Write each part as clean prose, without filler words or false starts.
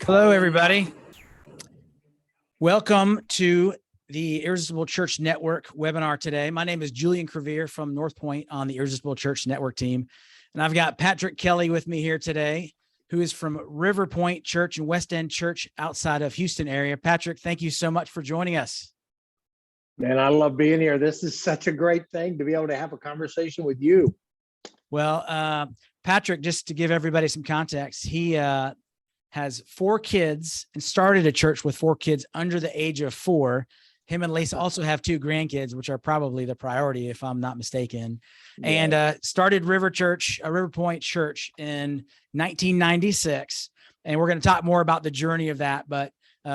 Hello, everybody. Welcome to the Irresistible Church Network webinar today. My name is Julian Crevier from North Pointe on the Irresistible Church Network team. And I've got Patrick Kelley with me here today, who is from Pointe Church and West End Church outside of Houston area. Patrick, thank you so much for joining us. Man, I love being here. This is such a great thing to be able to have a conversation with you. Well, Patrick, just to give everybody some context, he has 4 kids and started a church with 4 kids under the age of 4. Him and Lisa also have 2 grandkids, which are probably the priority, if I'm not mistaken. Yeah. And started River Pointe Church in 1996. And we're going to talk more about the journey of that. But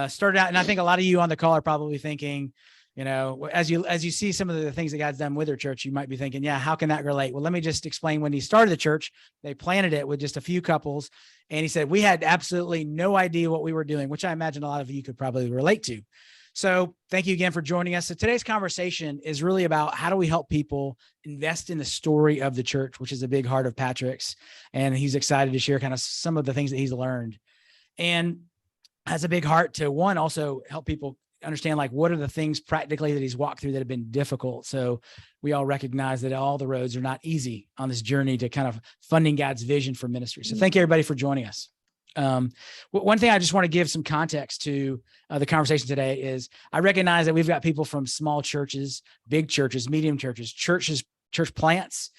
started out, and I think a lot of you on the call are probably thinking, you know, as you see some of the things that God's done with their church, you might be thinking, yeah, how can that relate? Well, let me just explain. When he started the church, they planted it with just a few couples. And he said, we had absolutely no idea what we were doing, which I imagine a lot of you could probably relate to. So thank you again for joining us. So today's conversation is really about how do we help people invest in the story of the church, which is a big heart of Patrick's. And he's excited to share kind of some of the things that he's learned, and has a big heart to, one, also help people understand, like, what are the things practically that he's walked through that have been difficult. So we all recognize that all the roads are not easy on this journey to kind of funding God's vision for ministry. So thank you, everybody, for joining us. One thing I just want to give some context to the conversation today is I recognize that we've got people from small churches, big churches, medium churches, church plants,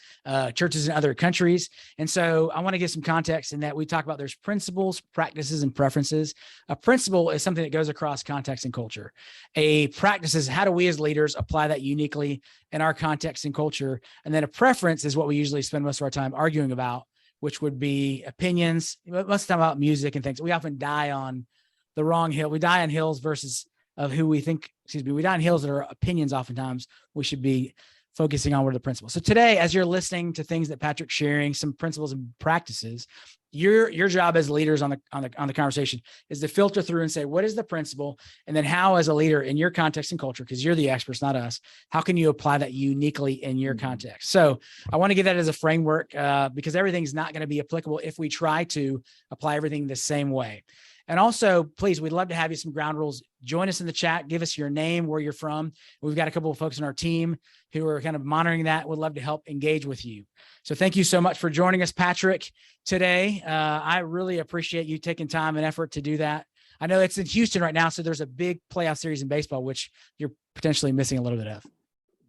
churches in other countries. And so I want to give some context in that we talk about there's principles, practices, and preferences. A principle is something that goes across context and culture. A practice is how do we as leaders apply that uniquely in our context and culture. And then a preference is what we usually spend most of our time arguing about, which would be opinions. Most of the time about music and things. We often die on the wrong hill. We die on hills versus of who we think, we die on hills that are opinions. Oftentimes we should be focusing on what are the principles. So today, as you're listening to things that Patrick's sharing, some principles and practices, your job as leaders on the conversation is to filter through and say, what is the principle? And then how, as a leader in your context and culture, because you're the experts, not us, how can you apply that uniquely in your context? So I want to give that as a framework because everything's not going to be applicable if we try to apply everything the same way. And also, please, we'd love to have you some ground rules. Join us in the chat. Give us your name, where you're from. We've got a couple of folks on our team who are kind of monitoring that. We'd love to help engage with you. So thank you so much for joining us, Patrick, today. I really appreciate you taking time and effort to do that. I know it's in Houston right now, so there's a big playoff series in baseball, which you're potentially missing a little bit of.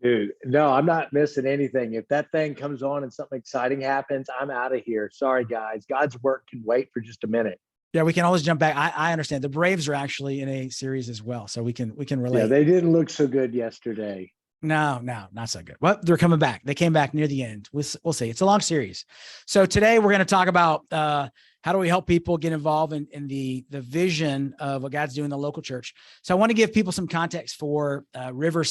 Dude, no, I'm not missing anything. If that thing comes on and something exciting happens, I'm out of here. Sorry, guys. God's work can wait for just a minute. Yeah, we can always jump back. I understand. The Braves are actually in a series as well, so we can relate. Yeah, they didn't look so good yesterday. No, not so good. Well, they're coming back. They came back near the end. We'll see. It's a long series. So today we're going to talk about how do we help people get involved in the vision of what God's doing in the local church. So I want to give people some context for River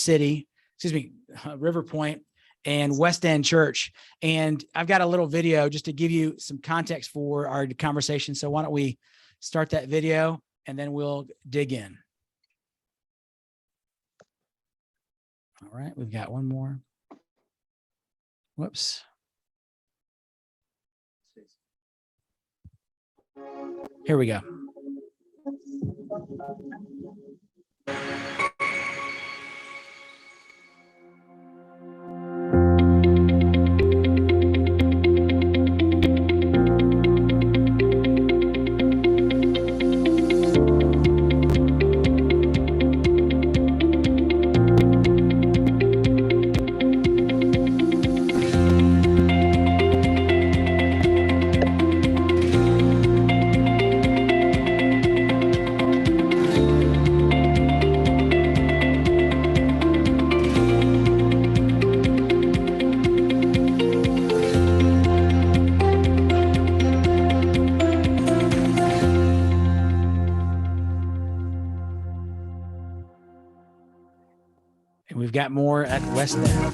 Pointe and West End Church. And I've got a little video just to give you some context for our conversation. So why don't we start that video and then we'll dig in. All right, we've got one more. Whoops. Here we go. And we've got more at West End.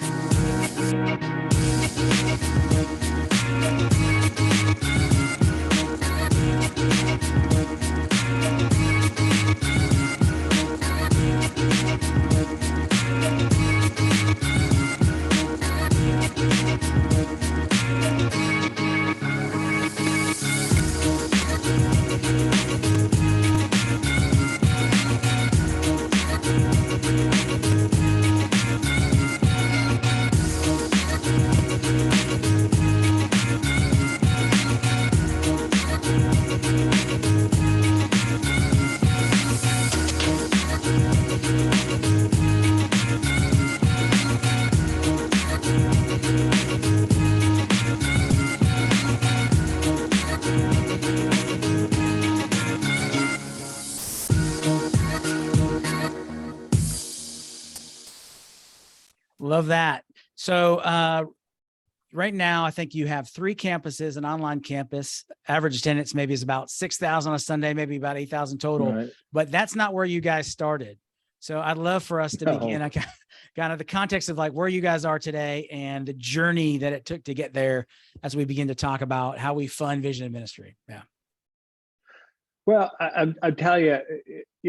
love that. So right now, I think you have 3 campuses, an online campus. Average attendance maybe is about 6,000 on a Sunday, maybe about 8,000 total. Right. But that's not where you guys started. So I'd love for us to begin kind of the context of like where you guys are today and the journey that it took to get there as we begin to talk about how we fund vision and ministry. Yeah. Well, I tell you,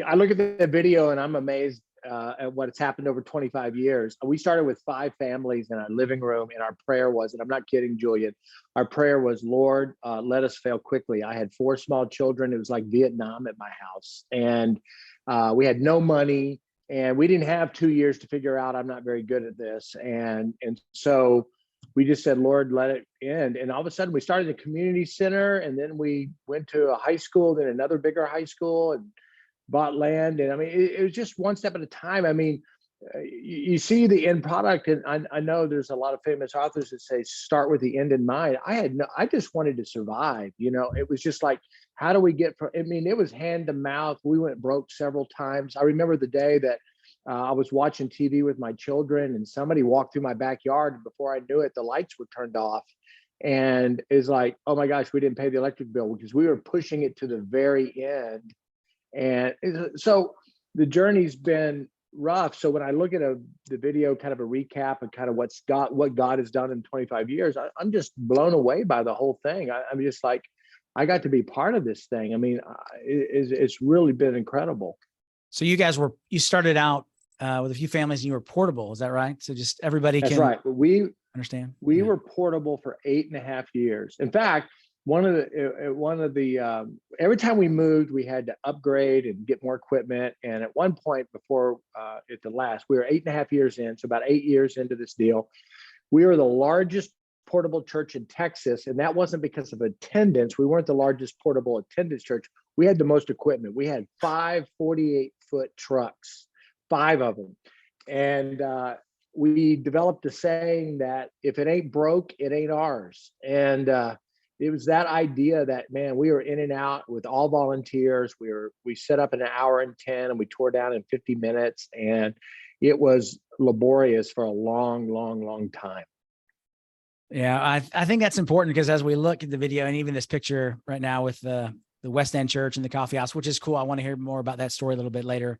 I look at the video and I'm amazed at what's happened over 25 years. We started with 5 families in our living room, and our prayer was, and I'm not kidding, Julian, our prayer was, Lord, let us fail quickly. I had 4 small children. It was like Vietnam at my house, and we had no money, and we didn't have 2 years to figure out I'm not very good at this, and so we just said, Lord, let it end. And all of a sudden we started a community center, and then we went to a high school, then another bigger high school, and bought land. And I mean, it was just one step at a time. I mean, you see the end product, and I know there's a lot of famous authors that say, start with the end in mind. I just wanted to survive. It was just like, how do we get from, I mean, it was hand to mouth. We went broke several times. I remember the day that I was watching TV with my children, and somebody walked through my backyard, and before I knew it, the lights were turned off. And it's like, oh my gosh, we didn't pay the electric bill because we were pushing it to the very end. And so the journey's been rough. So when I look at the video, kind of a recap of kind of what God has done in 25 years, I'm just blown away by the whole thing. I'm just like, I got to be part of this thing. I mean, it's really been incredible. So you started out with a few families, and you were portable. Is that right? So just everybody That's can right. We understand. We were portable for 8.5 years. In fact, one of the every time we moved, we had to upgrade and get more equipment. And at one point before at the last, we were 8.5 years in. So about 8 years into this deal, we were the largest portable church in Texas. And that wasn't because of attendance. We weren't the largest portable attendance church. We had the most equipment. We had 5 48-foot trucks, 5 of them. And we developed a saying that if it ain't broke, it ain't ours. And it was that idea that, man, we were in and out with all volunteers. We set up in 1 hour and 10, and we tore down in 50 minutes. And it was laborious for a long, long, long time. Yeah, I think that's important, because as we look at the video and even this picture right now with the West End Church and the coffee house, which is cool. I want to hear more about that story a little bit later.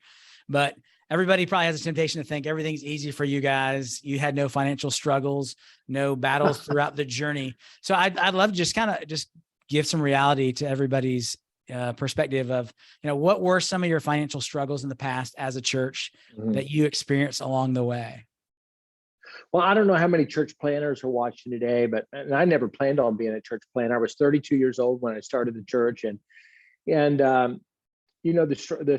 But everybody probably has a temptation to think everything's easy for you guys. You had no financial struggles, no battles throughout the journey. So I'd love to just kind of just give some reality to everybody's perspective of, what were some of your financial struggles in the past as a church that you experienced along the way? Well, I don't know how many church planners are watching today, but I never planned on being a church planner. I was 32 years old when I started the church, and the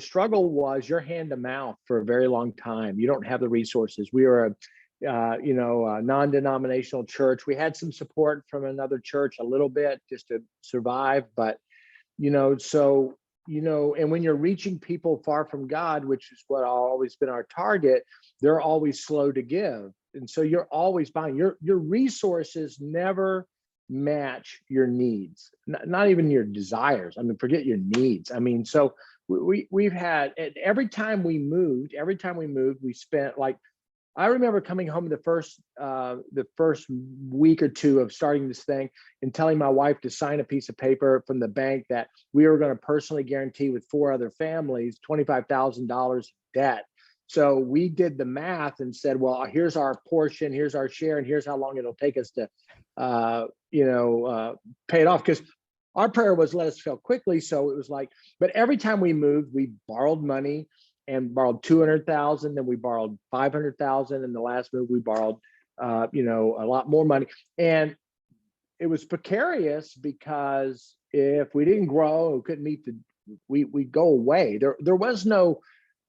struggle was you're hand to mouth for a very long time. You don't have the resources. We were a non-denominational church. We had some support from another church a little bit just to survive, but and when you're reaching people far from God, which is what always been our target, they're always slow to give. And so you're always buying. Your resources never match your needs, not even your desires. I mean, forget your needs. I mean, so we've had, every time we moved, we spent, like, I remember coming home the first week or two of starting this thing and telling my wife to sign a piece of paper from the bank that we were going to personally guarantee with 4 other families $25,000 debt. So we did the math and said, well, here's our portion, here's our share, and here's how long it'll take us to pay it off. Because our prayer was, let us fail quickly. So it was like, but every time we moved, we borrowed money and borrowed 200,000, then we borrowed 500,000. In the last move, we borrowed, a lot more money. And it was precarious because if we didn't grow, we couldn't meet we'd go away. There was no,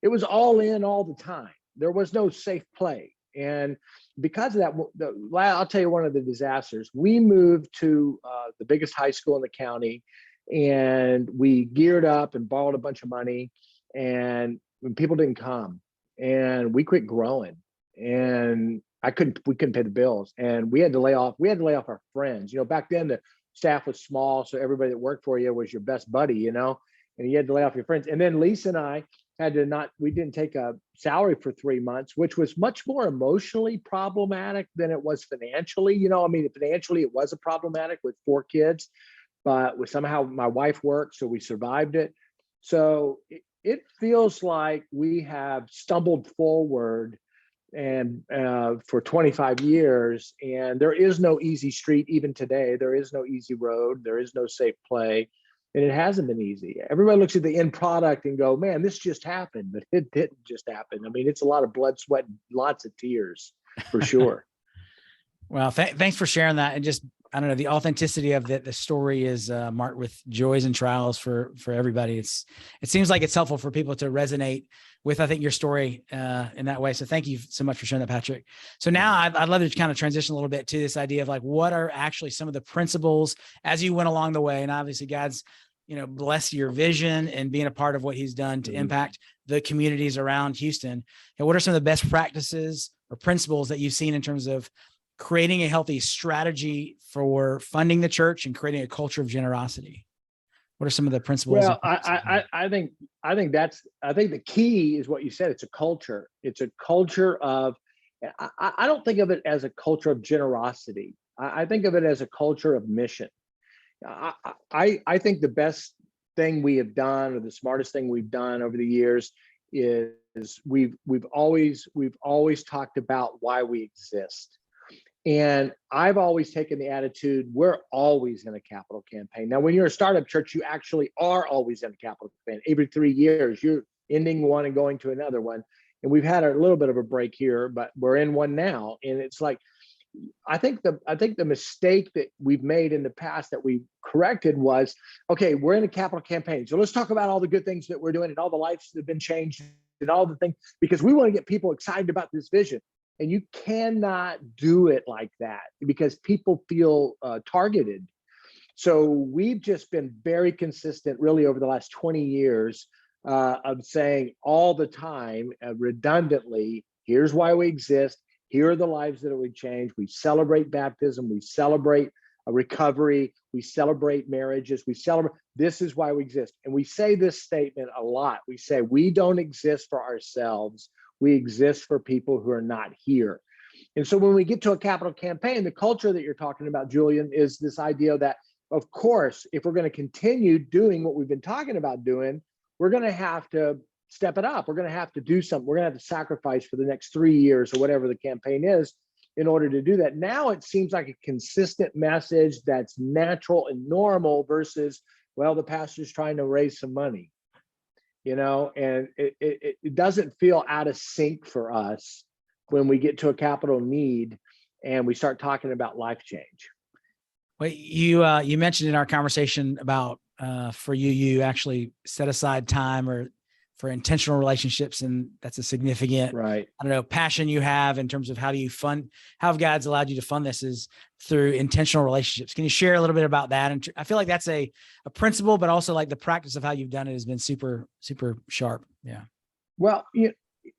it was all in all the time. There was no safe play. And because of that, I'll tell you one of the disasters. We moved to the biggest high school in the county, and we geared up and borrowed a bunch of money, and when people didn't come, and we quit growing, and we couldn't pay the bills, and we had to lay off our friends. Back then the staff was small, so everybody that worked for you was your best buddy, and you had to lay off your friends. And then Lisa and I, we didn't take a salary for 3 months, which was much more emotionally problematic than it was financially. I mean, financially it was a problematic with 4 kids, but somehow my wife worked, so we survived it. So it feels like we have stumbled forward and for 25 years, and there is no easy street. Even today, there is no easy road, there is no safe play, and it hasn't been easy. Everybody looks at the end product and go, man, this just happened, but it didn't just happen. I mean, it's a lot of blood, sweat, and lots of tears for sure. Well, thanks for sharing that. And just, I don't know, the authenticity of the story is marked with joys and trials for everybody. It seems like it's helpful for people to resonate with, I think, your story in that way. So thank you so much for sharing that, Patrick. So now I'd love to kind of transition a little bit to this idea of like, what are actually some of the principles as you went along the way? And obviously God's, bless your vision and being a part of what he's done to impact the communities around Houston. And what are some of the best practices or principles that you've seen in terms of creating a healthy strategy for funding the church and creating a culture of generosity? What are some of the principles? Well, I think the key is what you said. It's a culture. It's a culture of, I don't think of it as a culture of generosity. I think of it as a culture of mission. I think the best thing we have done, or the smartest thing we've done over the years, is we've always talked about why we exist. And I've always taken the attitude, we're always in a capital campaign. Now, when you're a startup church, you actually are always in a capital campaign. Every 3 years, you're ending one and going to another one. And we've had a little bit of a break here, but we're in one now. And it's like, I think the mistake that we've made in the past that we corrected was, okay, we're in a capital campaign. So let's talk about all the good things that we're doing and all the lives that have been changed and all the things, because we want to get people excited about this vision. And you cannot do it like that because people feel targeted. So we've just been very consistent really over the last 20 years of saying all the time, redundantly, here's why we exist. Here are the lives that we change. We celebrate baptism. We celebrate recovery. We celebrate marriages. This is why we exist. And we say this statement a lot. We say, we don't exist for ourselves. We exist for people who are not here. And so when we get to a capital campaign, the culture that you're talking about, Julian, is this idea that, of course, if we're going to continue doing what we've been talking about doing, we're going to have to step it up. We're going to have to do something. We're going to have to sacrifice for the next 3 years or whatever the campaign is in order to do that. Now it seems like a consistent message that's natural and normal versus, well, the pastor's trying to raise some money. And it doesn't feel out of sync for us when we get to a capital need and we start talking about life change. Well, you mentioned in our conversation about for you actually set aside time or for intentional relationships, and that's a significant, right, I don't know, passion you have in terms of how God's allowed you to fund this is through intentional relationships. Can you share a little bit about that? And I feel like that's a principle, but also like the practice of how you've done it has been super, super sharp. Yeah. Well,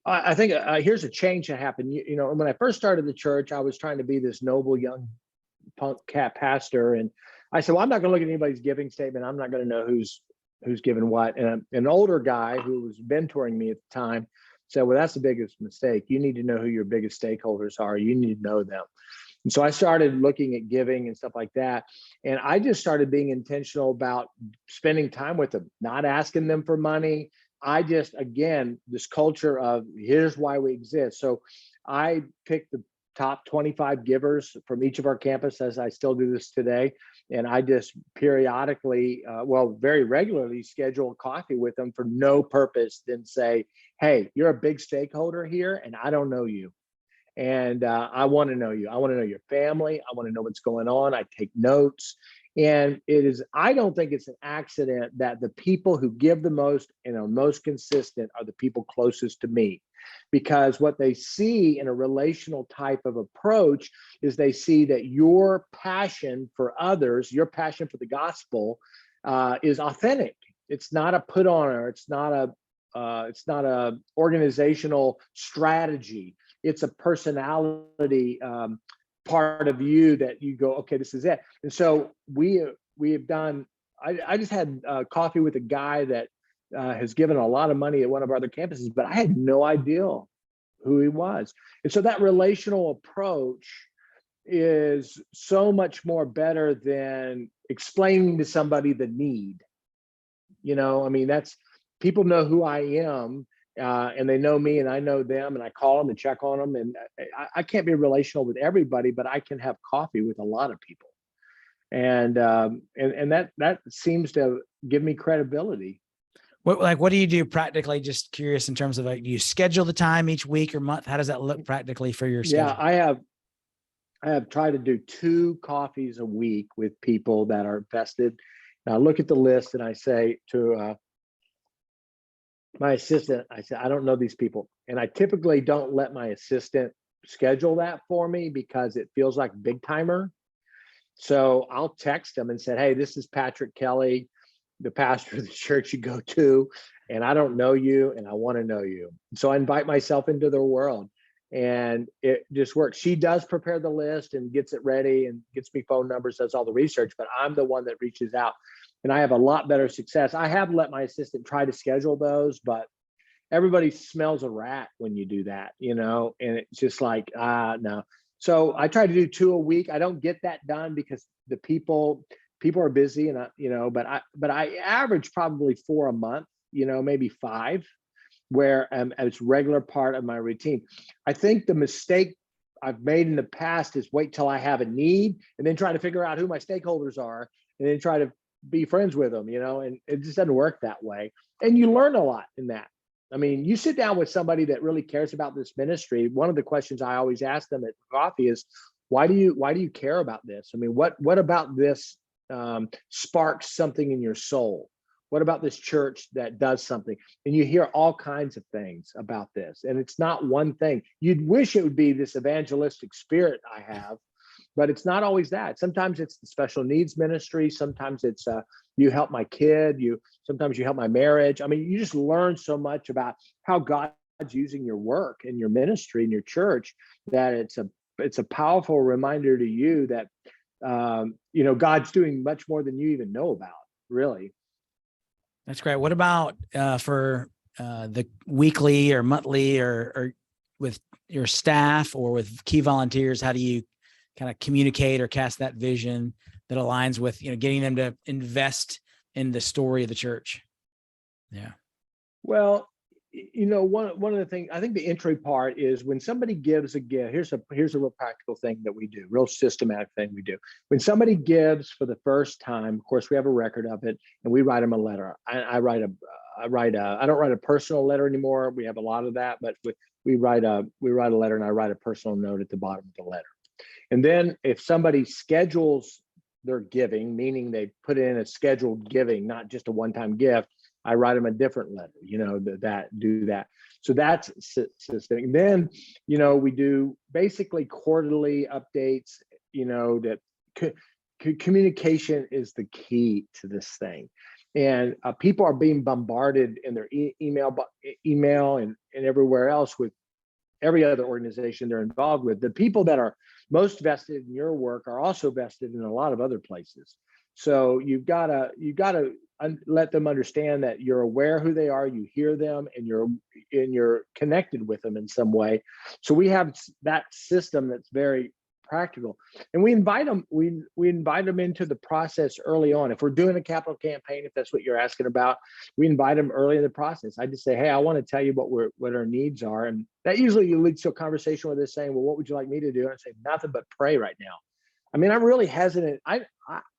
I think here's a change that happened. When I first started the church, I was trying to be this noble young punk cat pastor. And I said, well, I'm not going to look at anybody's giving statement. I'm not going to know who's given what. And an older guy who was mentoring me at the time said, well, that's the biggest mistake. You need to know who your biggest stakeholders are. You need to know them. And so I started looking at giving and stuff like that. And I just started being intentional about spending time with them, not asking them for money. Again, this culture of here's why we exist. So I picked the top 25 givers from each of our campuses. I still do this today. And I just periodically, very regularly schedule coffee with them for no purpose than say, hey, you're a big stakeholder here and I don't know you. And I want to know you. I want to know your family. I want to know what's going on. I take notes. And I don't think it's an accident that the people who give the most and are most consistent are the people closest to me. Because what they see in a relational type of approach is they see that your passion for others, your passion for the gospel is authentic. It's not a put on, or it's not a organizational strategy. It's a personality part of you that you go, okay, this is it. And so we have done, I just had coffee with a guy that has given a lot of money at one of our other campuses, but I had no idea who he was. And so that relational approach is so much more better than explaining to somebody the need. I mean, that's, people know who I am, and they know me and I know them, and I call them and check on them. And I can't be relational with everybody, but I can have coffee with a lot of people. And that seems to give me credibility. What do you do practically? Just curious in terms of, like, do you schedule the time each week or month? How does that look practically for your schedule? Yeah, I have tried to do 2 coffees a week with people that are vested. And I look at the list and I say to my assistant, I said, I don't know these people. And I typically don't let my assistant schedule that for me because it feels like big timer. So I'll text them and say, hey, this is Patrick Kelley, the pastor of the church you go to, and I don't know you and I want to know you. So I invite myself into their world, and it just works. She does prepare the list and gets it ready and gets me phone numbers, does all the research, but I'm the one that reaches out, and I have a lot better success. I have let my assistant try to schedule those, but everybody smells a rat when you do that, and it's just like, no. So I try to do 2 a week. I don't get that done because the people are busy, and but I average probably 4 a month, maybe 5, where it's regular part of my routine. I think the mistake I've made in the past is wait till I have a need and then try to figure out who my stakeholders are and then try to be friends with them, and it just doesn't work that way. And you learn a lot in that. I mean, you sit down with somebody that really cares about this ministry. One of the questions I always ask them at coffee is, why do you care about this? I mean, what about this sparks something in your soul? What about this church that does something? And you hear all kinds of things about this. And it's not one thing. You'd wish it would be this evangelistic spirit I have, but it's not always that. Sometimes it's the special needs ministry. Sometimes it's you help my kid. Sometimes you help my marriage. I mean, you just learn so much about how God's using your work and your ministry and your church, that it's a powerful reminder to you that God's doing much more than you even know about, really. That's great. What about for the weekly or monthly or with your staff or with key volunteers? How do you kind of communicate or cast that vision that aligns with, getting them to invest in the story of the church? Yeah. Well, one of the things, I think the entry part is when somebody gives a gift. Here's a real practical thing that we do, real systematic thing we do. When somebody gives for the first time, of course, we have a record of it, and we write them a letter. I don't write a personal letter anymore. We have a lot of that, but we write a letter, and I write a personal note at the bottom of the letter. And then if somebody schedules their giving, meaning they put in a scheduled giving, not just a one-time gift, I write them a different letter, do that. So that's systemic. Then, we do basically quarterly updates, that communication is the key to this thing. And people are being bombarded in their email and everywhere else with every other organization they're involved with. The people that are most vested in your work are also vested in a lot of other places. So you've got to let them understand that you're aware who they are, you hear them, and you're connected with them in some way. So we have that system that's very practical, and we invite them. We invite them into the process early on. If we're doing a capital campaign, if that's what you're asking about, we invite them early in the process. I just say, hey, I want to tell you what our needs are, and that usually leads to a conversation with us saying, well, what would you like me to do? And I say, nothing but pray right now. I mean, I'm really hesitant.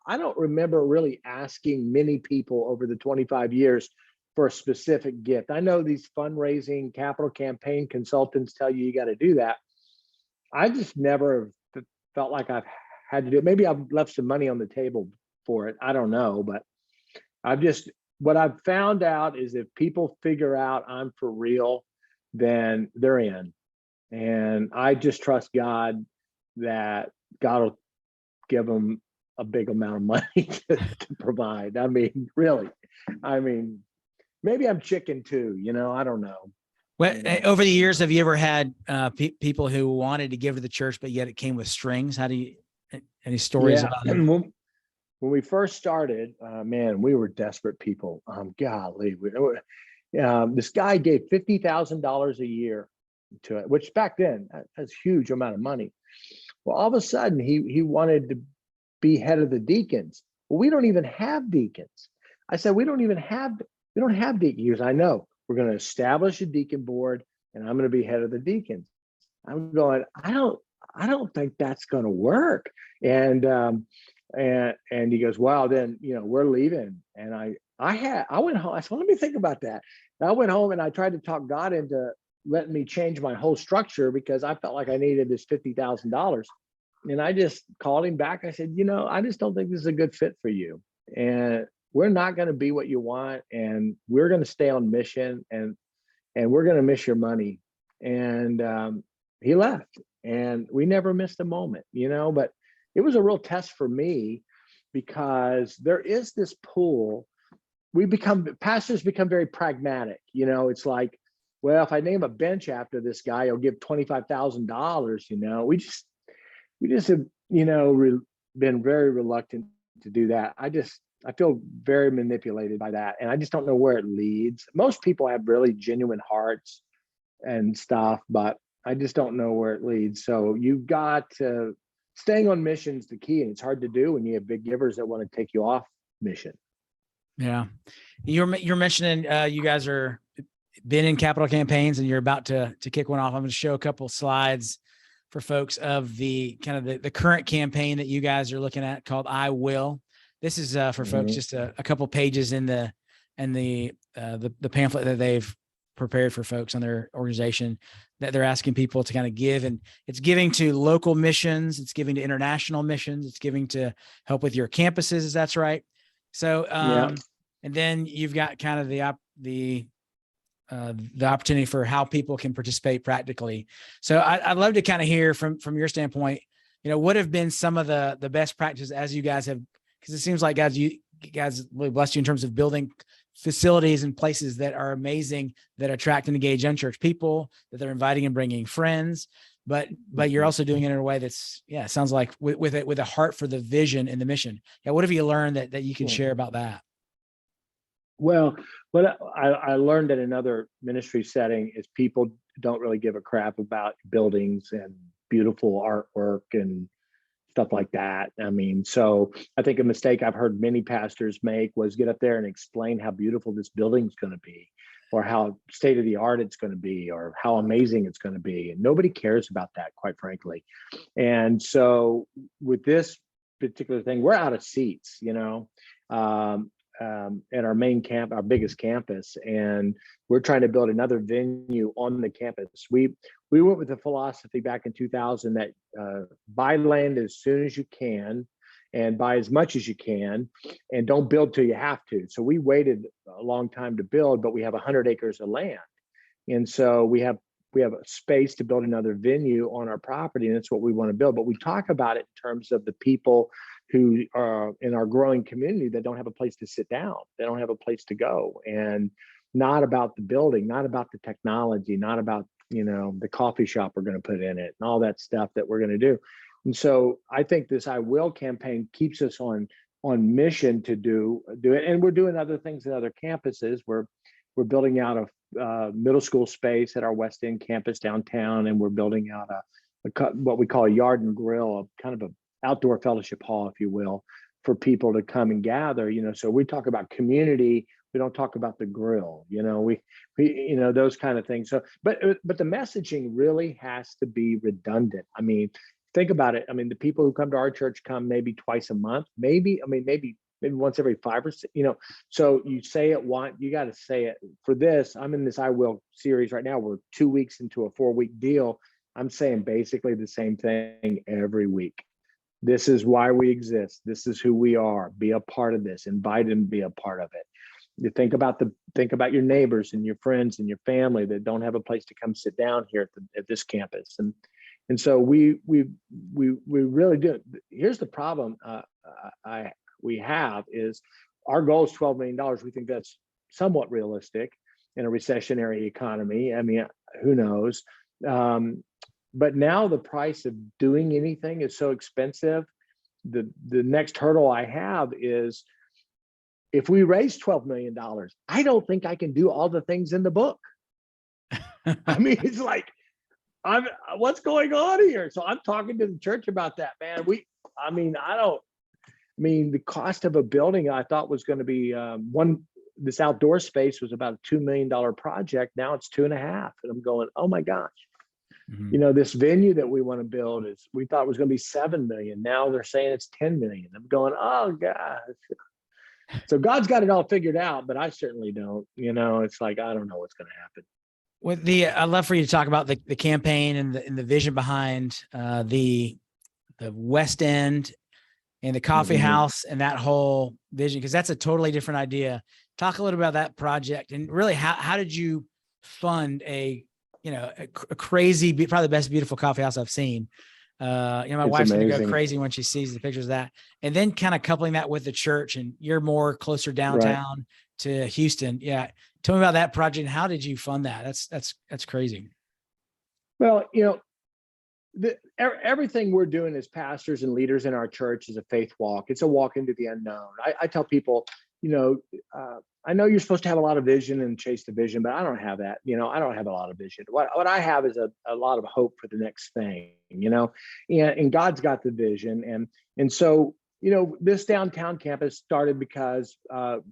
I don't remember really asking many people over the 25 years for a specific gift. I know these fundraising capital campaign consultants tell you got to do that. I just never felt like I've had to do it. Maybe I've left some money on the table for it. I don't know, but what I've found out is if people figure out I'm for real, then they're in. And I just trust God that God will give them a big amount of money to provide. I mean, really, maybe I'm chicken too, I don't know. Well, over the years, have you ever had people who wanted to give to the church, but yet it came with strings? Any stories about that? when we first started, man, we were desperate people. Golly, this guy gave $50,000 a year to it, which back then that's a huge amount of money. Well, all of a sudden he wanted to be head of the deacons. Well, we don't even have deacons. I said, we don't have deacons. He goes, I know, we're going to establish a deacon board and I'm going to be head of the deacons. I'm going, I don't think that's going to work. And he goes, well, then, we're leaving. And I went home. I said, let me think about that. And I went home and I tried to talk God into letting me change my whole structure because I felt like I needed this $50,000. And I just called him back. I said, I just don't think this is a good fit for you. And we're not going to be what you want. And we're going to stay on mission and we're going to miss your money. And he left and we never missed a moment, but it was a real test for me because there is this pull. Pastors become very pragmatic. It's like, well, if I name a bench after this guy, he'll give $25,000. We just have, been very reluctant to do that. I feel very manipulated by that. And I just don't know where it leads. Most people have really genuine hearts and stuff, but I just don't know where it leads. So you've got to staying on mission is the key. And it's hard to do when you have big givers that want to take you off mission. Yeah. You're mentioning you guys are been in capital campaigns and you're about to kick one off. I'm going to show a couple slides for folks of the kind of the current campaign that you guys are looking at called I Will. This is for folks, just a couple pages in the pamphlet that they've prepared for folks on their organization that they're asking people to kind of give. And it's giving to local missions. It's giving to international missions. It's giving to help with your campuses. That's right. So, and then you've got kind of the opportunity for how people can participate practically. So I'd love to kind of hear from your standpoint, what have been some of the best practices as you guys have, because it seems like you guys really blessed you in terms of building facilities and places that are amazing, that attract and engage unchurched people, that they're inviting and bringing friends, but you're also doing it in a way that's, it sounds like with a heart for the vision and the mission. Yeah. What have you learned that you can share about that? Well, what I learned in another ministry setting is people don't really give a crap about buildings and beautiful artwork and stuff like that. I mean, so I think a mistake I've heard many pastors make was get up there and explain how beautiful this building's going to be, or how state of the art it's going to be, or how amazing it's going to be. And nobody cares about that, quite frankly. And so with this particular thing, we're out of seats, at our main camp, our biggest campus, and we're trying to build another venue on the campus. We went with the philosophy back in 2000 that buy land as soon as you can and buy as much as you can, and don't build till you have to. So we waited a long time to build, but we have 100 acres of land, and so we have a space to build another venue on our property, and that's what we want to build. But we talk about it in terms of the people who are in our growing community that don't have a place to sit down. They don't have a place to go, and not about the building, not about the technology, not about, the coffee shop we're going to put in it and all that stuff that we're going to do. And so I think this I Will campaign keeps us on mission to do it. And we're doing other things at other campuses. We're building out a middle school space at our West End campus downtown, and we're building out what we call a yard and grill, a kind of a outdoor fellowship hall, if you will, for people to come and gather. So we talk about community. We don't talk about the grill. We those kind of things. So, but the messaging really has to be redundant. I mean, think about it. I mean, the people who come to our church come maybe twice a month, maybe once every 5 or 6. So you say it once, you got to say it. For this, I'm in this I Will series right now. We're 2 weeks into a 4-week deal. I'm saying basically the same thing every week. This is why we exist. This is who we are. Be a part of this. Invite them to be a part of it. You think about your neighbors and your friends and your family that don't have a place to come sit down here at this campus. And so we really do. Here's the problem we have is our goal is $12 million. We think that's somewhat realistic in a recessionary economy. I mean, who knows? But now the price of doing anything is so expensive the next hurdle I have is, if we raise $12 million, I don't think I can do all the things in the book. I mean, it's like, what's going on here? So I'm talking to the church about that, man. The cost of a building I thought was going to be this outdoor space was about a $2 million project. Now it's 2.5. And I'm going, oh my gosh. Mm-hmm. This venue that we want to build we thought it was going to be 7 million. Now they're saying it's 10 million. I'm going, oh gosh. So God's got it all figured out, but I certainly don't. It's like, I don't know what's going to happen. I'd love for you to talk about the campaign and the vision behind the West End and the coffee house and that whole vision, because that's a totally different idea. Talk a little about that project, and really how did you fund a crazy, probably the best beautiful coffee house I've seen. My wife's going to go crazy when she sees the pictures of that, and then kind of coupling that with the church, and you're more closer downtown to Houston. Yeah. Tell me about that project. And how did you fund that? That's crazy. Well, everything we're doing as pastors and leaders in our church is a faith walk. It's a walk into the unknown. I tell people, I know you're supposed to have a lot of vision and chase the vision, but I don't have that. I don't have a lot of vision. What I have is a lot of hope for the next thing, and God's got the vision. And so, this downtown campus started because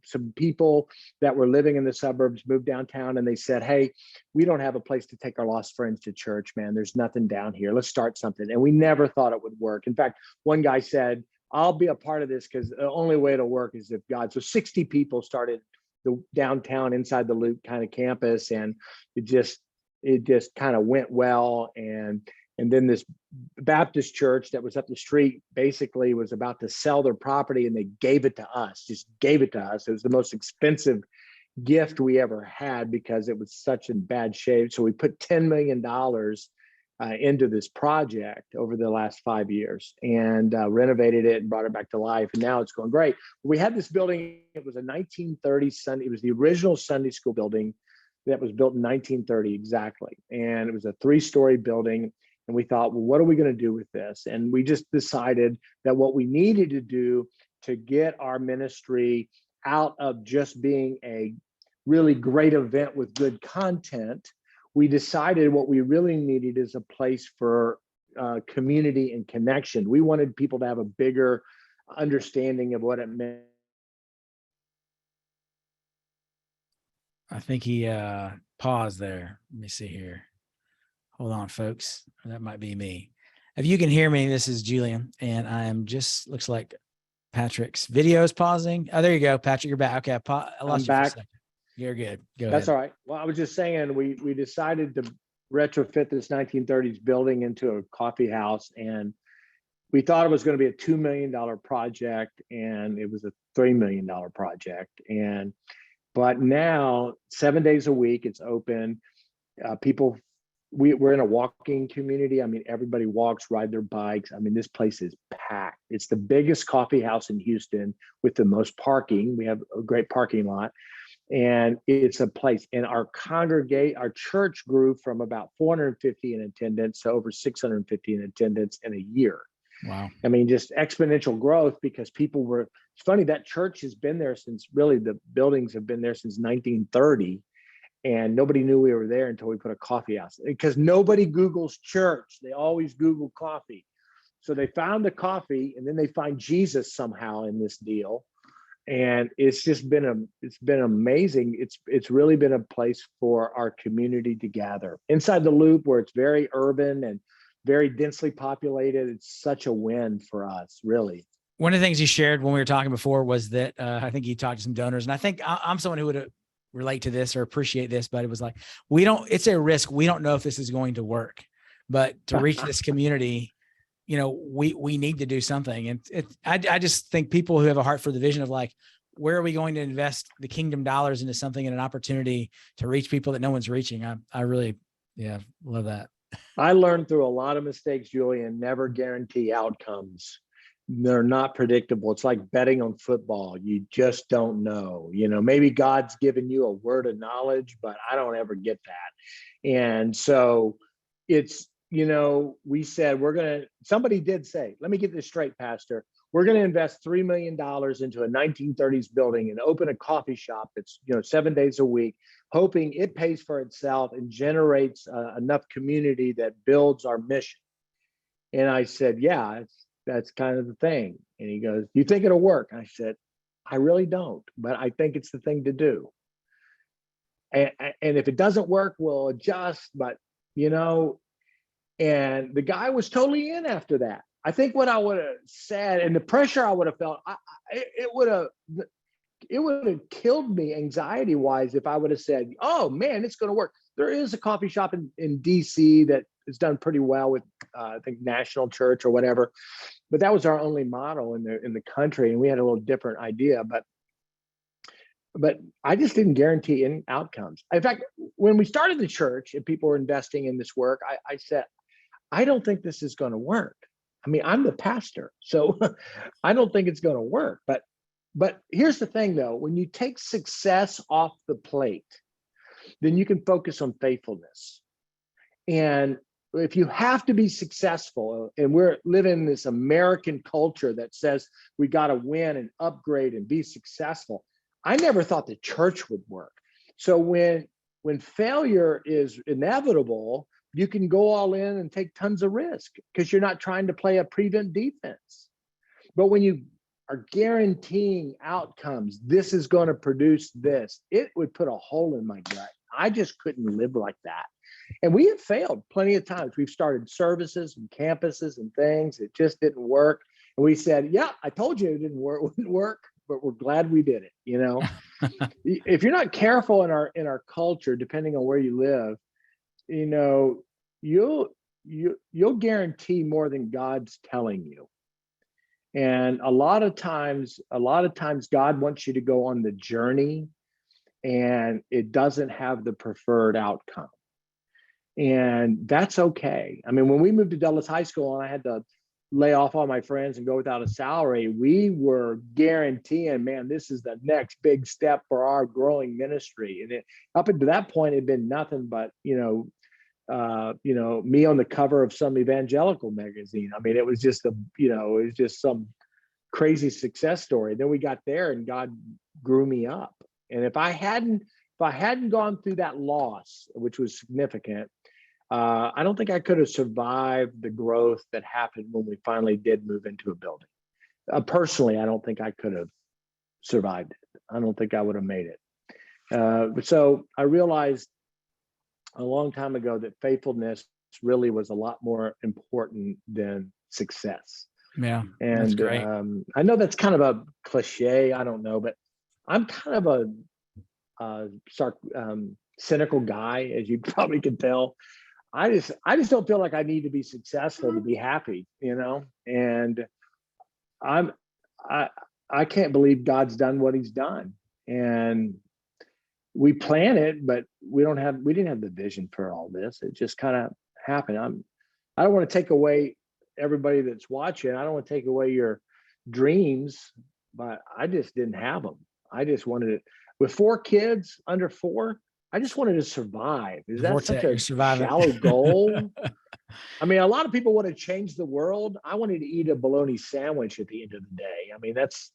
some people that were living in the suburbs moved downtown, and they said, hey, we don't have a place to take our lost friends to church, man. There's nothing down here. Let's start something. And we never thought it would work. In fact, one guy said, I'll be a part of this because the only way it'll work is if God. So 60 people started the downtown inside the Loop kind of campus, and it just kind of went well. And then this Baptist church that was up the street basically was about to sell their property, and they gave it to us, just gave it to us. It was the most expensive gift we ever had because it was such in bad shape. So we put $10 million into this project over the last 5 years, and renovated it and brought it back to life. And now it's going great. We had this building. It was a 1930 Sunday. It was the original Sunday school building that was built in 1930 exactly. And it was a 3-story building. And we thought, well, what are we going to do with this? And we just decided that what we needed to do to get our ministry out of just being a really great event with good content, we decided what we really needed is a place for community and connection. We wanted people to have a bigger understanding of what it meant. I think he paused there. Let me see here. Hold on, folks. That might be me. If you can hear me, this is Julian, and I am just, looks like Patrick's video is pausing. Oh, there you go, Patrick. You're back. Okay, I lost you back. for a second. You're good. Go That's ahead. all right. Well, I was just saying we decided to retrofit this 1930s building into a coffee house, and we thought it was going to be a $2 million project, and it was a $3 million project. But now 7 days a week it's open. People, we're in a walking community. I mean, everybody walks, ride their bikes. I mean, this place is packed. It's the biggest coffee house in Houston with the most parking. We have a great parking lot, and it's a place. And our church grew from about 450 in attendance to over 650 in attendance in a year. Wow. I mean, just exponential growth because it's funny, that church has been there since, really the buildings have been there since 1930. And nobody knew we were there until we put a coffee house, because nobody Googles church. They always Google coffee. So they found the coffee, and then they find Jesus somehow in this deal. And it's just been amazing. It's really been a place for our community to gather inside the Loop, where it's very urban and very densely populated. It's such a win for us, really. One of the things you shared when we were talking before was that I think you talked to some donors, and I think I'm someone who would relate to this or appreciate this, but it was like, it's a risk. We don't know if this is going to work, but to reach this community, we need to do something. And I just think people who have a heart for the vision of like, where are we going to invest the kingdom dollars into something and an opportunity to reach people that no one's reaching? I really, love that. I learned through a lot of mistakes, Julian, never guarantee outcomes. They're not predictable. It's like betting on football. You just don't know. Maybe God's given you a word of knowledge, but I don't ever get that. And so it's we said, somebody did say, let me get this straight, Pastor. We're going to invest $3 million into a 1930s building and open a coffee shop that's, 7 days a week, hoping it pays for itself and generates enough community that builds our mission. And I said, yeah, that's kind of the thing. And he goes, you think it'll work? I said, I really don't, but I think it's the thing to do. And if it doesn't work, we'll adjust, but, and the guy was totally in after that. I think what I would have said and the pressure I would have felt, it would have killed me anxiety wise if I would have said, oh man, it's going to work. There is a coffee shop in DC that has done pretty well with, I think, National Church or whatever, but that was our only model in the country. And we had a little different idea, but I just didn't guarantee any outcomes. In fact, when we started the church and people were investing in this work, I said, I don't think this is going to work. I mean, I'm the pastor, so I don't think it's going to work. But here's the thing, though. When you take success off the plate, then you can focus on faithfulness. And if you have to be successful, and we're living in this American culture that says we got to win and upgrade and be successful, I never thought the church would work. So when failure is inevitable, you can go all in and take tons of risk because you're not trying to play a prevent defense. But when you are guaranteeing outcomes, this is going to produce this, it would put a hole in my gut. I just couldn't live like that. And we have failed plenty of times. We've started services and campuses and things. It just didn't work. And we said, yeah, I told you it wouldn't work, but we're glad we did it. If you're not careful in our culture, depending on where you live, you'll guarantee more than God's telling you. And a lot of times God wants you to go on the journey and it doesn't have the preferred outcome. And that's okay. I mean, when we moved to Dulles High School and I had to lay off all my friends and go without a salary, we were guaranteeing, man, this is the next big step for our growing ministry. And up until that point, it had been nothing but, me on the cover of some evangelical magazine. I mean, it was just some crazy success story. Then we got there and God grew me up. And if I hadn't gone through that loss, which was significant, I don't think I could have survived the growth that happened when we finally did move into a building. Personally, I don't think I could have survived it. I don't think I would have made it. So I realized a long time ago that faithfulness really was a lot more important than success. Yeah, and that's great. I know that's kind of a cliche. I don't know, but I'm kind of a cynical guy, as you probably can tell. I just don't feel like I need to be successful to be happy, and I can't believe God's done what he's done. And we plan it, but we didn't have the vision for all this. It just kind of happened. I don't want to take away everybody that's watching. I don't want to take away your dreams, but I just didn't have them. I just wanted it with 4 kids under 4. I just wanted to survive. Is that such a shallow goal? I mean, a lot of people want to change the world. I wanted to eat a bologna sandwich at the end of the day. I mean, that's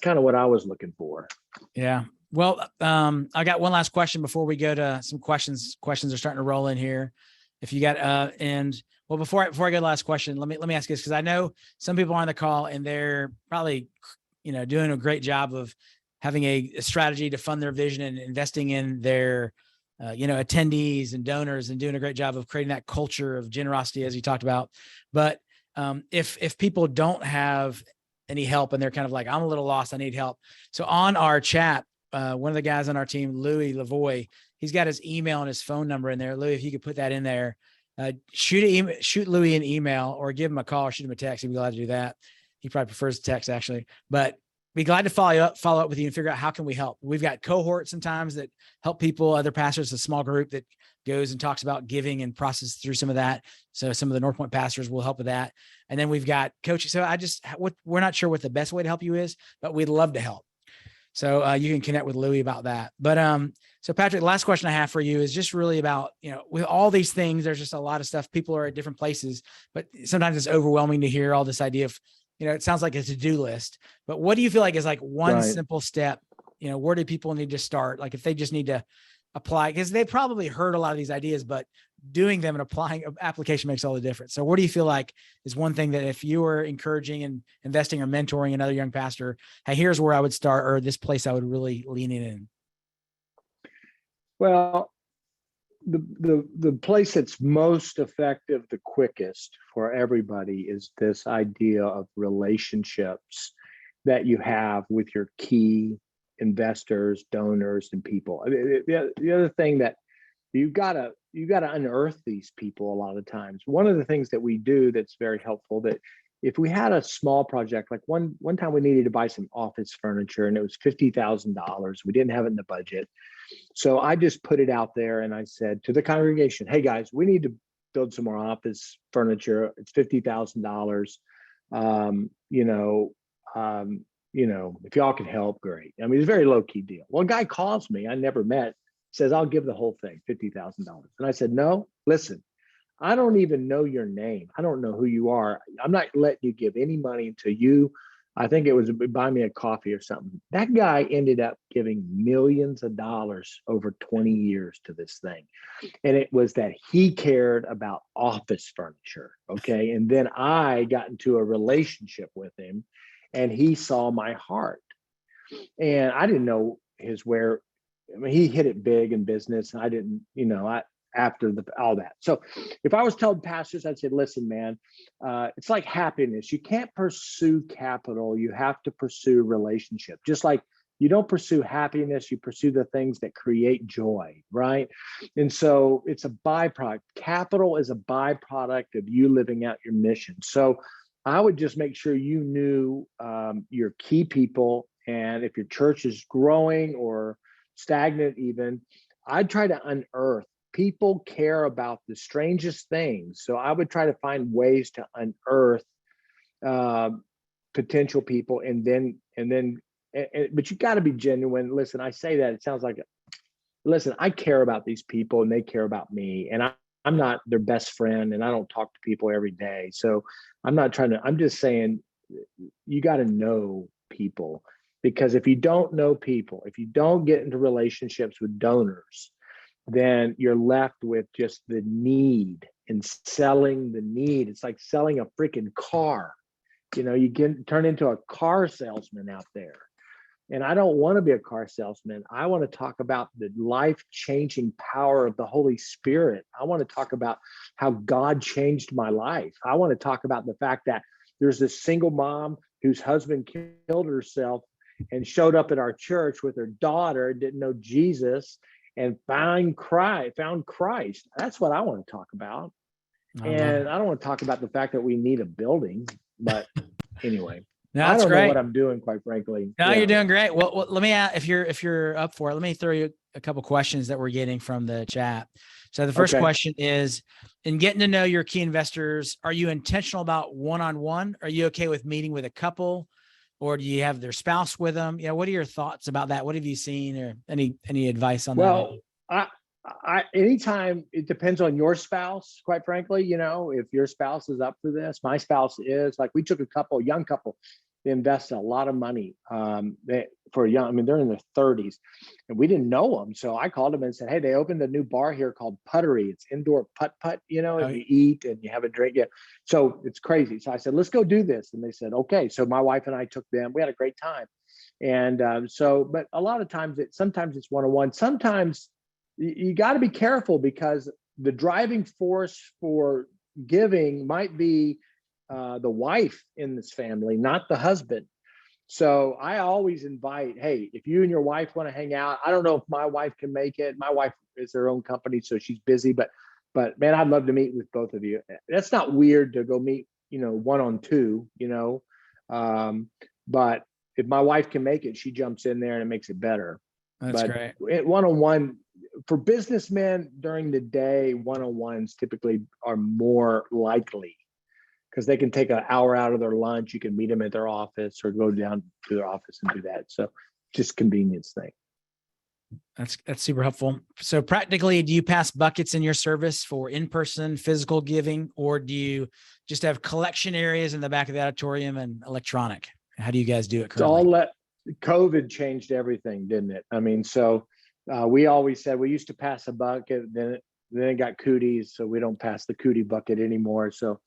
kind of what I was looking for. Yeah. Well, I got one last question before we go to some questions. Questions are starting to roll in here. If you got, before I go to the last question, let me ask you this, because I know some people are on the call and they're probably, doing a great job of having a strategy to fund their vision and investing in their, attendees and donors and doing a great job of creating that culture of generosity, as you talked about. But if people don't have any help and they're kind of like, I'm a little lost, I need help. So on our chat, one of the guys on our team, Louis Lavoie, he's got his email and his phone number in there. Louis, if you could put that in there, shoot Louis an email or give him a call or shoot him a text. He'd be glad to do that. He probably prefers text, actually, but be glad to follow up with you and figure out how can we help. We've got cohorts sometimes that help people, other pastors, a small group that goes and talks about giving and process through some of that. So some of the North Point pastors will help with that. And then we've got coaching. So we're not sure what the best way to help you is, but we'd love to help. So you can connect with Louis about that. But so Patrick, last question I have for you is just really about, with all these things, there's just a lot of stuff. People are at different places, but sometimes it's overwhelming to hear all this idea of, it sounds like a to-do list, but what do you feel like is like one simple step? Where do people need to start? Like if they just need to apply, because they probably heard a lot of these ideas, but doing them and applying application makes all the difference. So what do you feel like is one thing that if you were encouraging and investing or mentoring another young pastor, hey, here's where I would start, or this place I would really lean in? Well, the place that's most effective, the quickest for everybody, is this idea of relationships that you have with your key investors, donors, and people. I mean, the other thing that you gotta unearth these people a lot of times. One of the things that we do that's very helpful, that if we had a small project, like one time we needed to buy some office furniture and it was $50,000. We didn't have it in the budget. So I just put it out there and I said to the congregation, hey guys, we need to build some more office furniture. It's $50,000. If y'all can help, great. I mean, it's a very low key deal. Well, a guy calls me, I never met, says, I'll give the whole thing, $50,000. And I said, no, listen, I don't even know your name. I don't know who you are. I'm not letting you give any money until you, I think it was buy me a coffee or something. That guy ended up giving millions of dollars over 20 years to this thing. And it was that he cared about office furniture. Okay. And then I got into a relationship with him and he saw my heart. And I didn't know he hit it big in business. And I didn't, after all that. So if I was telling pastors, I'd say, listen, man, it's like happiness. You can't pursue capital. You have to pursue relationship. Just like you don't pursue happiness, you pursue the things that create joy, right? And so it's a byproduct. Capital is a byproduct of you living out your mission. So I would just make sure you knew your key people. And if your church is growing or stagnant even, I'd try to unearth. People care about the strangest things. So I would try to find ways to unearth potential people but you got to be genuine. Listen, I say that, it sounds like, listen, I care about these people and they care about me. And I'm not their best friend and I don't talk to people every day. So I'm just saying, you got to know people, because if you don't know people, if you don't get into relationships with donors, then you're left with just the need and selling the need. It's like selling a freaking car. You get turn into a car salesman out there. And I don't want to be a car salesman. I want to talk about the life-changing power of the Holy Spirit. I want to talk about how God changed my life. I want to talk about the fact that there's this single mom whose husband killed herself and showed up at our church with her daughter, didn't know Jesus, and found Christ. That's what I want to talk about. And I don't want to talk about the fact that we need a building, but anyway. No, I don't great. know what I'm doing, quite frankly. No, you're doing great. Well, let me ask, if you're up for it, let me throw you a couple questions that we're getting from the chat. So the first question is, in getting to know your key investors, are you intentional about one-on-one? Are you okay with meeting with a couple, or do you have their spouse with them? What are your thoughts about that? What have you seen, or any advice on that? Well, I anytime, it depends on your spouse, quite frankly. If your spouse is up for this, my spouse is. Like, we took a young couple, they invested a lot of money they're in their 30s, and we didn't know them. So I called them and said, hey, they opened a new bar here called Puttery. It's indoor putt, and you eat and you have a drink. Yeah. So it's crazy. So I said, let's go do this. And they said, okay. So my wife and I took them. We had a great time. And but a lot of times sometimes it's one-on-one. Sometimes you got to be careful, because the driving force for giving might be the wife in this family, not the husband. So I always invite, hey, if you and your wife want to hang out, I don't know if my wife can make it. My wife is her own company, so she's busy, but man, I'd love to meet with both of you. That's not weird to go meet, one-on-two, but if my wife can make it, she jumps in there and it makes it better. That's great. One-on-one for businessmen during the day, one-on-ones typically are more likely, because they can take an hour out of their lunch. You can meet them at their office or go down to their office and do that. So just convenience thing. That's super helpful. So practically, do you pass buckets in your service for in-person physical giving, or do you just have collection areas in the back of the auditorium and electronic? How do you guys do it currently? COVID changed everything, didn't it? I mean, so we always said we used to pass a bucket, then it got cooties, so we don't pass the cootie bucket anymore. So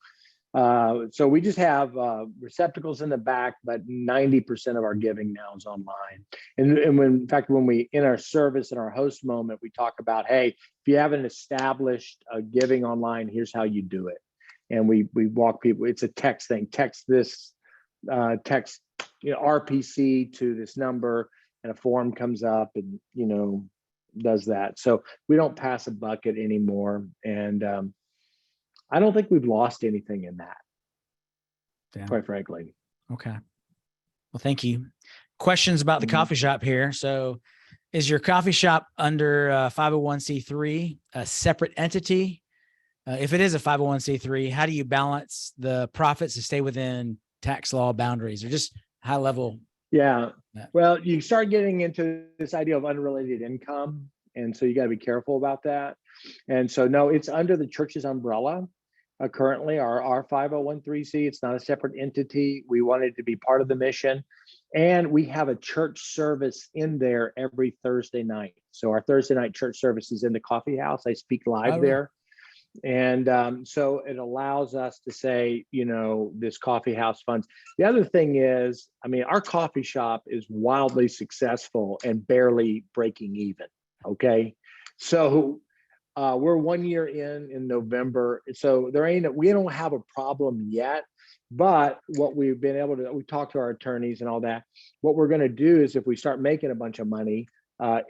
we just have receptacles in the back, but 90% of our giving now is online. And in fact, when we, in our service, in our host moment, we talk about, hey, if you haven't established giving online, here's how you do it. And we walk people, it's a text thing, text this, text, RPC to this number, and a form comes up and, does that. So we don't pass a bucket anymore. And I don't think we've lost anything in that, quite frankly. Okay. Well, thank you. Questions about the coffee shop here. So is your coffee shop under 501c3, a separate entity? If it is a 501c3, how do you balance the profits to stay within tax law boundaries, or just high level? Yeah. Well, you start getting into this idea of unrelated income. And so you got to be careful about that. And so, no, it's under the church's umbrella. Currently, our 501c3, it's not a separate entity. We want it to be part of the mission. And we have a church service in there every Thursday night. So our Thursday night church service is in the coffee house. I speak live there. And so it allows us to say, this coffee house funds. The other thing is, our coffee shop is wildly successful and barely breaking even. Okay. So we're 1 year in November. So we don't have a problem yet, but what we've been able to, we talked to our attorneys and all that. What we're going to do is, if we start making a bunch of money,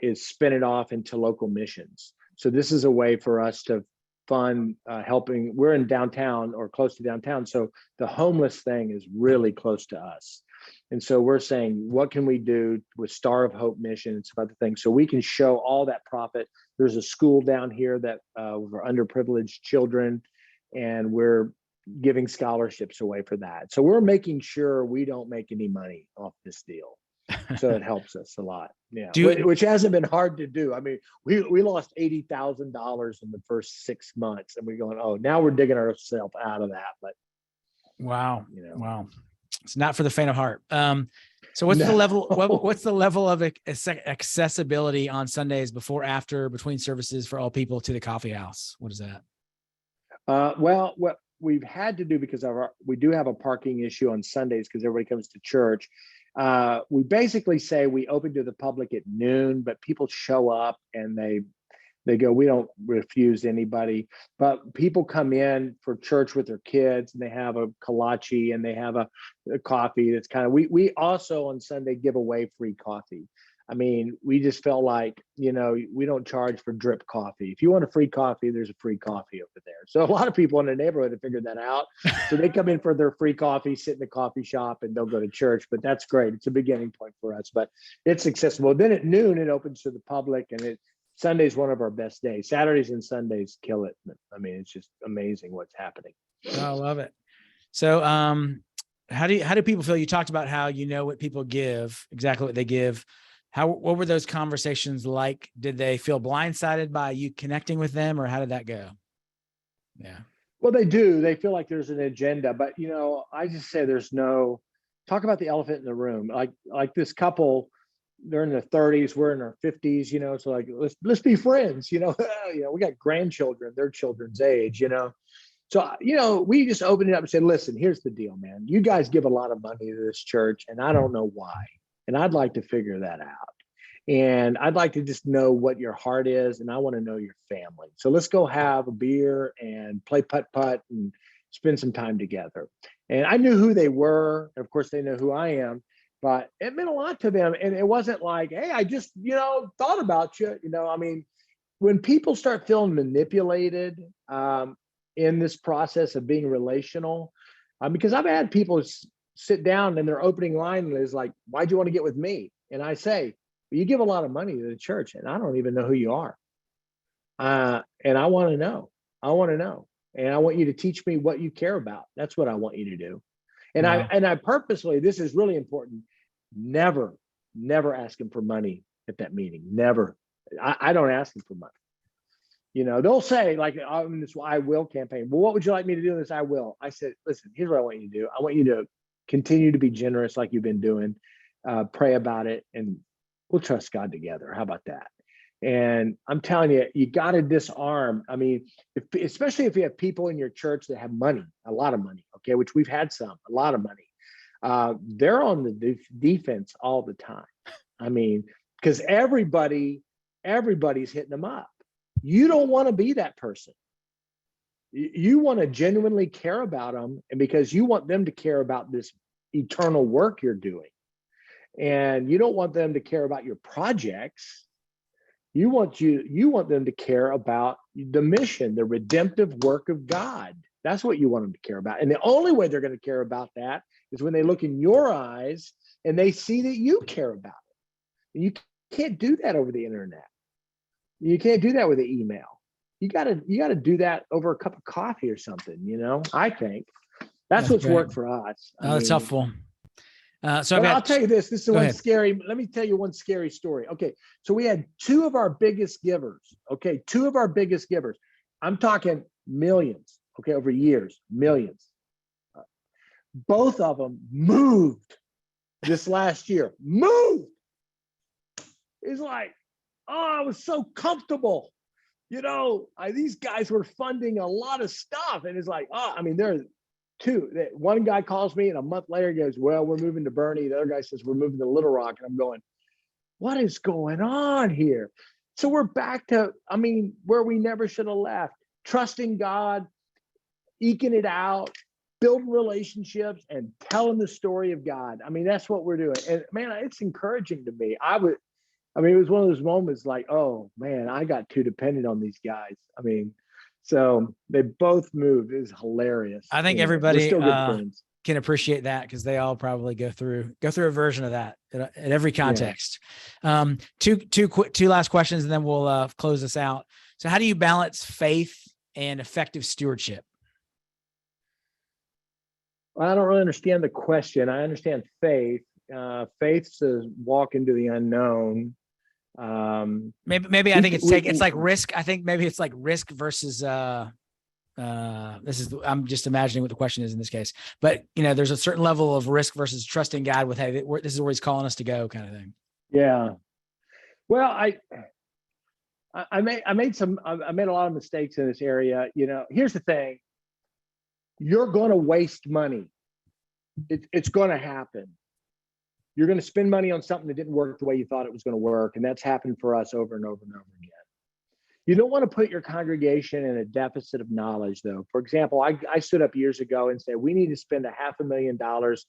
is spin it off into local missions. So this is a way for us to fund helping. We're in downtown or close to downtown. So the homeless thing is really close to us. And so we're saying, what can we do with Star of Hope mission and some other things so we can show all that profit? There's a school down here that for underprivileged children, and we're giving scholarships away for that. So we're making sure we don't make any money off this deal. So it helps us a lot. Yeah. Which hasn't been hard to do. We lost $80,000 in the first 6 months, and we're going, oh, now we're digging ourselves out of that. But wow. Wow. It's not for the faint of heart. So what's the level? What's the level of accessibility on Sundays before, between services for all people to the coffee house? What is that? Well, what we've had to do, because we do have a parking issue on Sundays because everybody comes to church. We basically say we open to the public at noon, but people show up and they go, we don't refuse anybody, but people come in for church with their kids, and they have a kolache and they have a coffee. That's we also on Sunday give away free coffee. We just felt like, we don't charge for drip coffee. If you want a free coffee, there's a free coffee over there. So a lot of people in the neighborhood have figured that out. So they come in for their free coffee, sit in the coffee shop, and don't go to church. But that's great. It's a beginning point for us, but it's accessible. Then at noon, it opens to the public, and Sunday's one of our best days. Saturdays and Sundays kill it. It's just amazing what's happening. Oh, I love it. So how do people feel? You talked about how what people give, exactly what they give. What were those conversations like? Did they feel blindsided by you connecting with them, or how did that go? Yeah. Well, they do. They feel like there's an agenda, but I just say talk about the elephant in the room. Like this couple, they're in their 30s, we're in our 50s, so like, let's be friends, we got grandchildren, their children's age, So, we just opened it up and said, listen, here's the deal, man. You guys give a lot of money to this church, and I don't know why. And I'd like to figure that out. And I'd like to just know what your heart is, and I want to know your family. So let's go have a beer and play putt-putt and spend some time together. And I knew who they were. And of course, they know who I am. But it meant a lot to them. And it wasn't like, hey, I just, thought about you. When people start feeling manipulated in this process of being relational, because I've had people sit down and their opening line is like, why'd you want to get with me? And I say, well, you give a lot of money to the church, and I don't even know who you are. And I want to know. And I want you to teach me what you care about. That's what I want you to do. And I purposely, this is really important, never never ask them for money at that meeting. Never. I don't ask them for money. You know, they'll say, like, I'm in this I will campaign. Well, what would you like me to do in this I will? I said, listen, here's what I want you to do. I want you to continue to be generous like you've been doing. Pray about it, and we'll trust God together. How about that? And I'm telling you, you got to disarm. I mean, especially if you have people in your church that have money, a lot of money, okay, which we've had a lot of money. They're on the defense all the time. I mean, because everybody's hitting them up. You don't want to be that person. You want to genuinely care about them, and because you want them to care about this eternal work you're doing. And you don't want them to care about your projects. You want them to care about the mission, the redemptive work of God. That's what you want them to care about. And the only way they're going to care about that is when they look in your eyes and they see that you care about it. You can't do that over the internet. You can't do that with an email. You gotta do that over a cup of coffee or something, you know, I think. That's what's great. worked for us. That's helpful. So I'll tell you this. This is one scary. Let me tell you one scary story. Okay. So we had two of our biggest givers. Okay. Two of our biggest givers. I'm talking millions. Okay. Over years, millions. Both of them moved this last year. Moved. It's like, oh, I was so comfortable. You know, these guys were funding a lot of stuff. And it's like, oh, I mean, there's two. One guy calls me and a month later goes, well, we're moving to Bernie. The other guy says, we're moving to Little Rock. And I'm going, what is going on here? So we're back to, I mean, where we never should have left. Trusting God, eking it out, building relationships, and telling the story of God. I mean, that's what we're doing. And man, it's encouraging to me. It was one of those moments like, oh man, I got too dependent on these guys. I mean, so they both moved. It was hilarious. I think everybody can appreciate that, because they all probably go through a version of that at every context. Yeah. Two last questions, and then we'll close this out. So how do you balance faith and effective stewardship? Well, I don't really understand the question. I understand faith. Faith says walk into the unknown. Maybe I think it's like risk. I think maybe it's like risk versus I'm just imagining what the question is in this case, but you know, there's a certain level of risk versus trusting God with, hey, this is where he's calling us to go, kind of thing. Yeah. Well, I made a lot of mistakes in this area. You know, here's the thing. You're going to waste money. It's going to happen. You're going to spend money on something that didn't work the way you thought it was going to work. And that's happened for us over and over and over again. You don't want to put your congregation in a deficit of knowledge, though. For example, I stood up years ago and said, we need to spend $500,000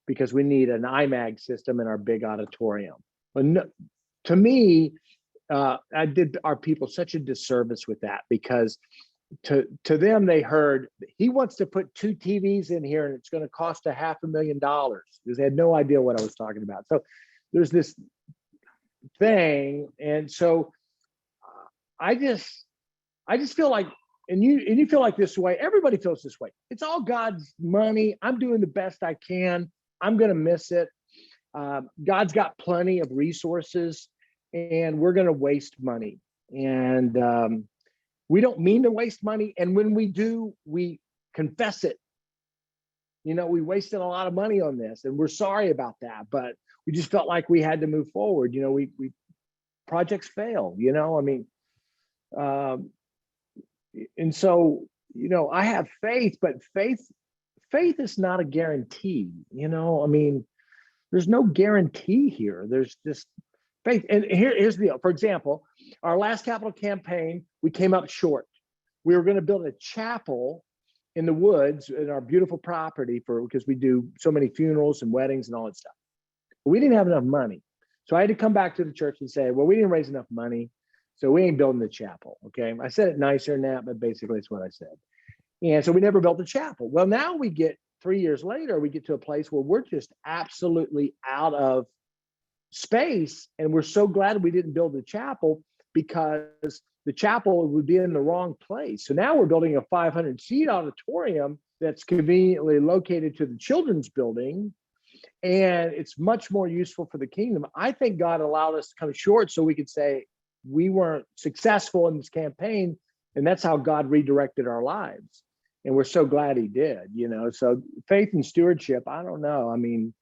because we need an IMAG system in our big auditorium. But no, to me, I did our people such a disservice with that, because to them, they heard he wants to put 2 TVs in here and it's going to cost $500,000, because they had no idea what I was talking about. So there's this thing. And so I just feel like, and you feel like this way, everybody feels this way. It's all God's money. I'm doing the best I can. I'm going to miss it. God's got plenty of resources, and we're going to waste money. And we don't mean to waste money. And when we do, we confess it. You know, we wasted a lot of money on this, and we're sorry about that, but we just felt like we had to move forward. You know, we projects fail, you know, I mean, and so, you know, I have faith, but faith is not a guarantee. You know, I mean, there's no guarantee here. There's just faith. And here's the deal. For example, our last capital campaign, we came up short. We were going to build a chapel in the woods in our beautiful property because we do so many funerals and weddings and all that stuff. But we didn't have enough money. So I had to come back to the church and say, well, we didn't raise enough money, so we ain't building the chapel. Okay. I said it nicer than that, but basically it's what I said. And so we never built the chapel. Well, now we get 3 years later, we get to a place where we're just absolutely out of space. And we're so glad we didn't build the chapel, because the chapel would be in the wrong place. So now we're building a 500-seat auditorium that's conveniently located to the children's building. and it's much more useful for the kingdom. I think God allowed us to come short so we could say we weren't successful in this campaign, and that's how God redirected our lives. And we're so glad he did, so faith and stewardship, I don't know. I mean,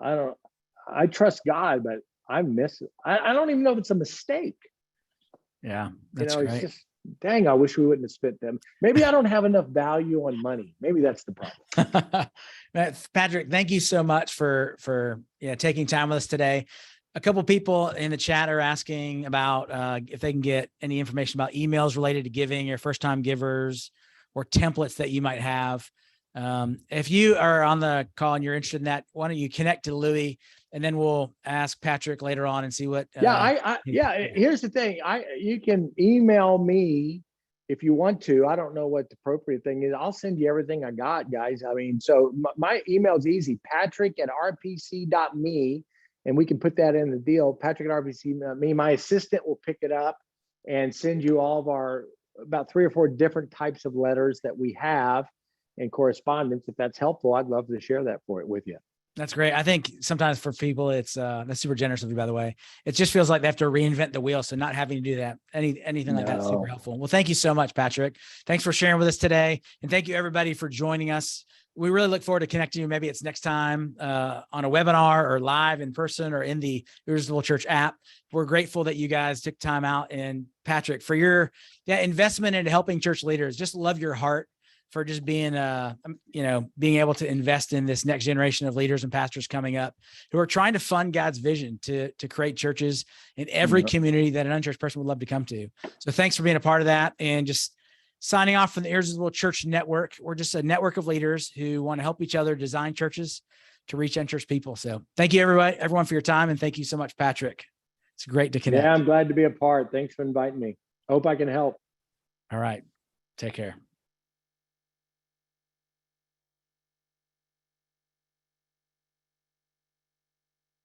I trust God, but I miss it. I don't even know if it's a mistake. Yeah, that's It's right. just, dang, I wish we wouldn't have spent them. Maybe I don't have enough value on money. Maybe that's the problem. Patrick, thank you so much for taking time with us today. A couple people in the chat are asking about if they can get any information about emails related to giving or first-time givers or templates that you might have. If you are on the call and you're interested in that, why don't you connect to Louis, and then we'll ask Patrick later on and see what. Here's the thing. You can email me if you want to. I don't know what the appropriate thing is. I'll send you everything I got, guys. I mean, so my email is easy, patrick@rpc.me, and we can put that in the deal. Patrick@rpc.me. My assistant will pick it up and send you all of our about 3 or 4 different types of letters that we have and correspondence. If that's helpful, I'd love to share that with you. That's great. I think sometimes for people, it's that's super generous of you, by the way. It just feels like they have to reinvent the wheel. So not having to do that, anything like that's super helpful. Well, thank you so much, Patrick. Thanks for sharing with us today. And thank you everybody for joining us. We really look forward to connecting you. Maybe it's next time on a webinar or live in person or in the Irresistible Church app. We're grateful that you guys took time out, and Patrick, for your investment into helping church leaders. Just love your heart for just being, being able to invest in this next generation of leaders and pastors coming up who are trying to fund God's vision to create churches in every community that an unchurched person would love to come to. So thanks for being a part of that. And just signing off from the Irresistible Church Network. We're just a network of leaders who want to help each other design churches to reach unchurched people. So thank you, everyone for your time. And thank you so much, Patrick. It's great to connect. Yeah, I'm glad to be a part. Thanks for inviting me. Hope I can help. All right. Take care.